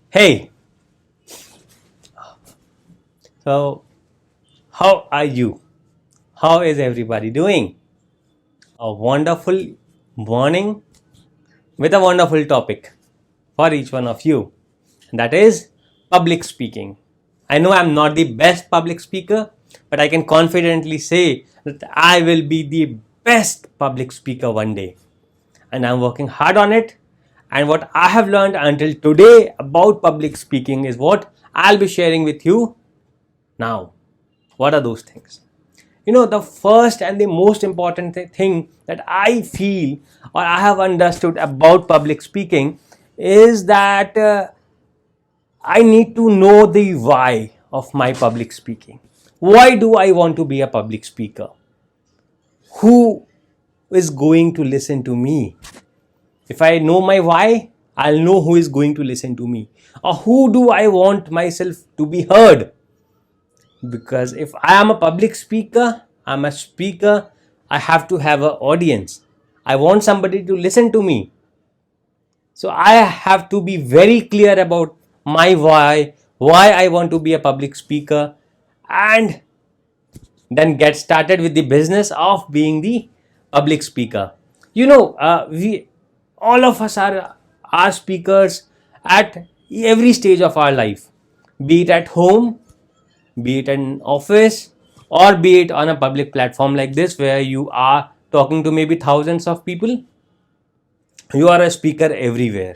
Hey, so how are you? How is everybody doing? A wonderful morning with a wonderful topic for each one of you. That is public speaking. I know I'm not the best public speaker, but I can confidently say that I will be the best public speaker one day. And I'm working hard on it. And what I have learned until today about public speaking is what I'll be sharing with you now. What are those things? The first and the most important thing that I feel or I have understood about public speaking is that I need to know the why of my public speaking. Why do I want to be a public speaker? Who is going to listen to me? If I know my why, I'll know who is going to listen to me. Or who do I want myself to be heard? Because if I am a public speaker, I'm a speaker, I have to have an audience. I want somebody to listen to me. So I have to be very clear about my why I want to be a public speaker, and then get started with the business of being the public speaker. We all of us are speakers at every stage of our life, be it at home, be it an office, or be it on a public platform like this where you are talking to maybe thousands of people. You are a speaker everywhere,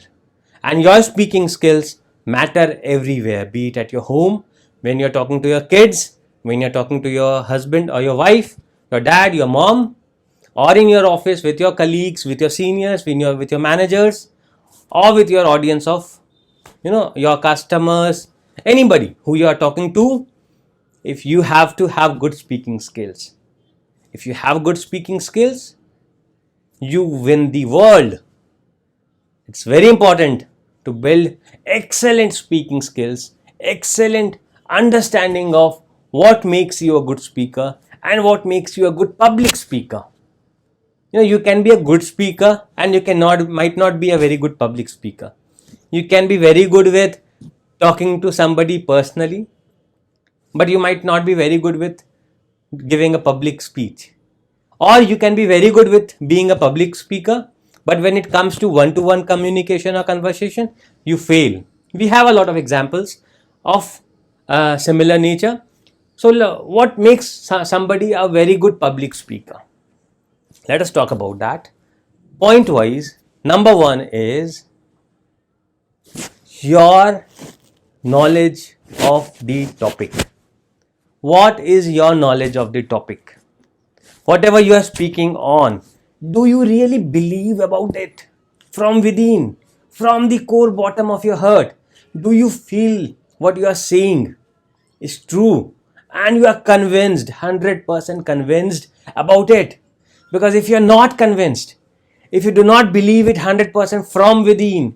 and your speaking skills matter everywhere, be it at your home, when you're talking to your kids, when you're talking to your husband or your wife, your dad, your mom, or in your office with your colleagues, with your seniors, with your managers, or with your audience of your customers, anybody who you are talking to. If you have to have good speaking skills, if you have good speaking skills, you win the world. It's very important to build excellent speaking skills, excellent understanding of what makes you a good speaker and what makes you a good public speaker. You can be a good speaker and you might not be a very good public speaker. You can be very good with talking to somebody personally, but you might not be very good with giving a public speech. Or you can be very good with being a public speaker, but when it comes to one-to-one communication or conversation, you fail. We have a lot of examples of similar nature. So what makes somebody a very good public speaker? Let us talk about that. Point wise, number one is your knowledge of the topic. What is your knowledge of the topic? Whatever you are speaking on, do you really believe about it from within, from the core bottom of your heart? Do you feel what you are saying is true and you are convinced, 100% convinced about it? Because if you are not convinced, if you do not believe it 100% from within,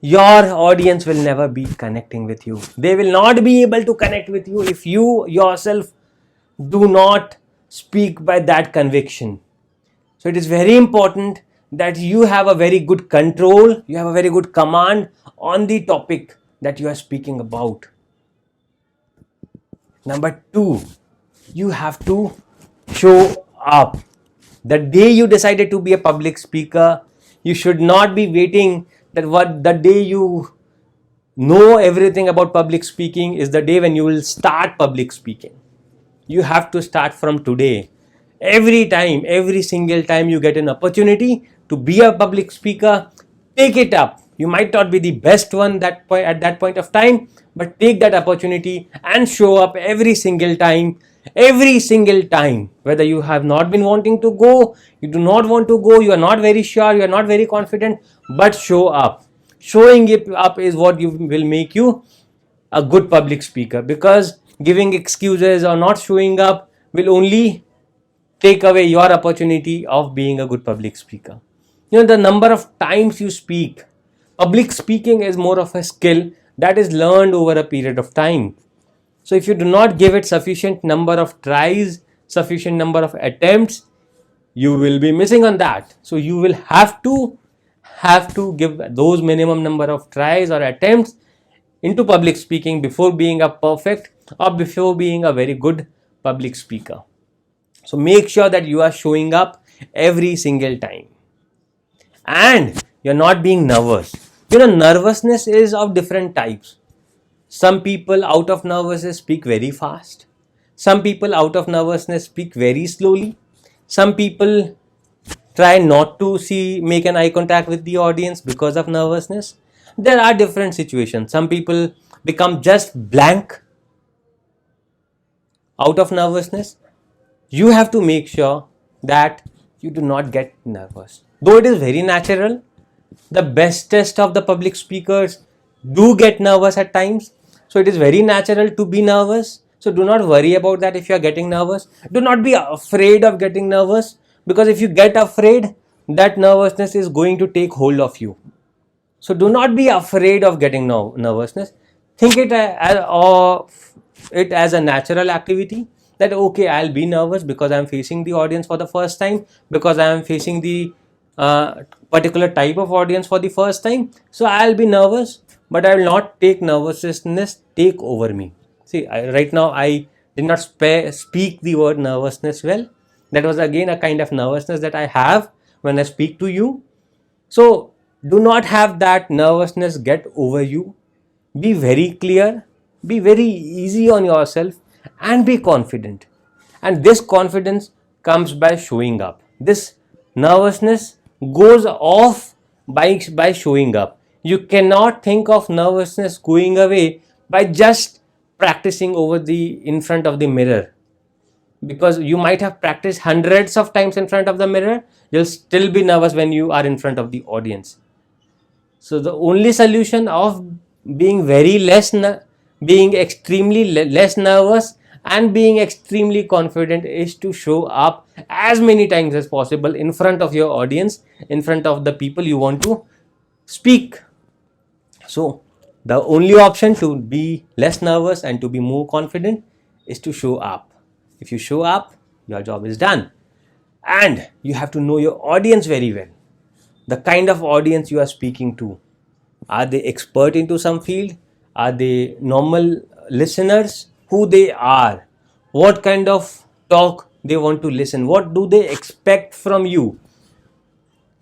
your audience will never be connecting with you. They will not be able to connect with you if you yourself do not speak by that conviction. So it is very important that you have a very good control, you have a very good command on the topic that you are speaking about. Number two, you have to show up. The day you decided to be a public speaker, you should not be waiting that the day you know everything about public speaking is the day when you will start public speaking. You have to start from today. Every single time you get an opportunity to be a public speaker, take it up. You might not be the best one at that point of time, but take that opportunity and show up every single time. Whether you have not been wanting to go, you do not want to go, you are not very sure, you are not very confident, but show up. Showing it up is what will make you a good public speaker, because giving excuses or not showing up will only take away your opportunity of being a good public speaker. The number of times you speak, public speaking is more of a skill that is learned over a period of time. So if you do not give it sufficient number of tries, sufficient number of attempts, you will be missing on that. So you will have to give those minimum number of tries or attempts into public speaking before being a perfect or before being a very good public speaker. So make sure that you are showing up every single time and you're not being nervous. Nervousness is of different types. Some people out of nervousness speak very fast. Some people out of nervousness speak very slowly. Some people try not to make an eye contact with the audience because of nervousness. There are different situations. Some people become just blank out of nervousness. You have to make sure that you do not get nervous. Though it is very natural, the bestest of the public speakers do get nervous at times. So it is very natural to be nervous. So do not worry about that if you are getting nervous. Do not be afraid of getting nervous, because if you get afraid, that nervousness is going to take hold of you. So do not be afraid of getting nervousness. Think it as a natural activity, that okay, I'll be nervous because I'm facing the audience for the first time, because I am facing the particular type of audience for the first time. So I'll be nervous, but I will not take nervousness take over me. See, right now I did not speak the word nervousness well. That was again a kind of nervousness that I have when I speak to you. So do not have that nervousness get over you. Be very clear, be very easy on yourself, and be confident. And this confidence comes by showing up. This nervousness goes off by showing up. You cannot think of nervousness going away by just practicing in front of the mirror, because you might have practiced hundreds of times in front of the mirror. You'll still be nervous when you are in front of the audience. So the only solution of being being extremely less nervous and being extremely confident is to show up as many times as possible in front of your audience, in front of the people you want to speak. So the only option to be less nervous and to be more confident is to show up. If you show up, your job is done. And you have to know your audience very well. The kind of audience you are speaking to. Are they expert into some field? Are they normal listeners? Who they are? What kind of talk they want to listen? What do they expect from you?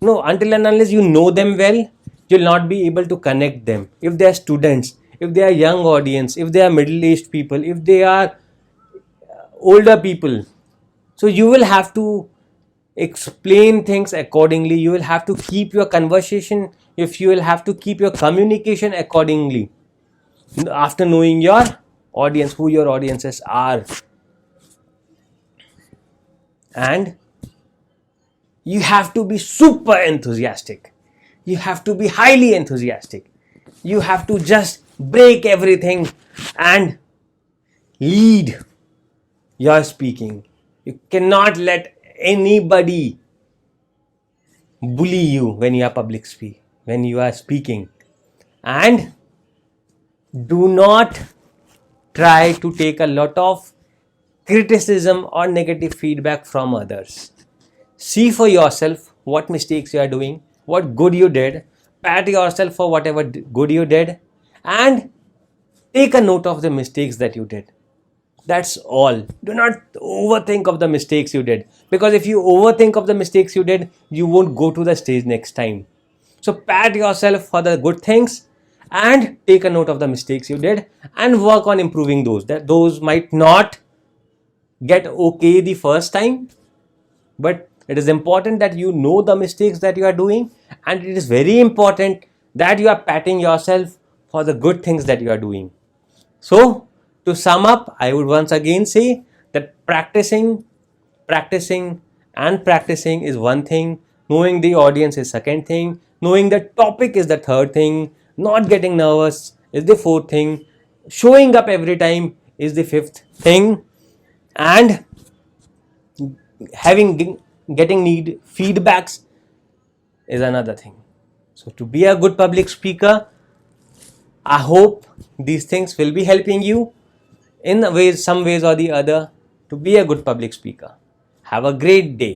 No, until and unless you know them well, you'll not be able to connect them. If they are students, if they are young audience, if they are middle-aged people, if they are older people, so you will have to explain things accordingly. You will have to keep your conversation, if you will have to keep your communication accordingly, after knowing your audience, who your audiences are. And you have to be super enthusiastic. You have to be highly enthusiastic. You have to just break everything and lead your speaking. You cannot let anybody bully you when you are speaking. And do not try to take a lot of criticism or negative feedback from others. See for yourself what mistakes you are doing, what good you did, pat yourself for whatever good you did, and take a note of the mistakes that you did. That's all. Do not overthink of the mistakes you did, because if you overthink of the mistakes you did, you won't go to the stage next time. So pat yourself for the good things and take a note of the mistakes you did and work on improving those. Those might not get okay the first time, but it is important that you know the mistakes that you are doing, and it is very important that you are patting yourself for the good things that you are doing. So to sum up, I would once again say that practicing is one thing, knowing the audience is second thing, knowing the topic is the third thing, not getting nervous is the fourth thing, showing up every time is the fifth thing, and getting need feedbacks is another thing. So to be a good public speaker, I hope these things will be helping you in some ways or the other to be a good public speaker. Have a great day.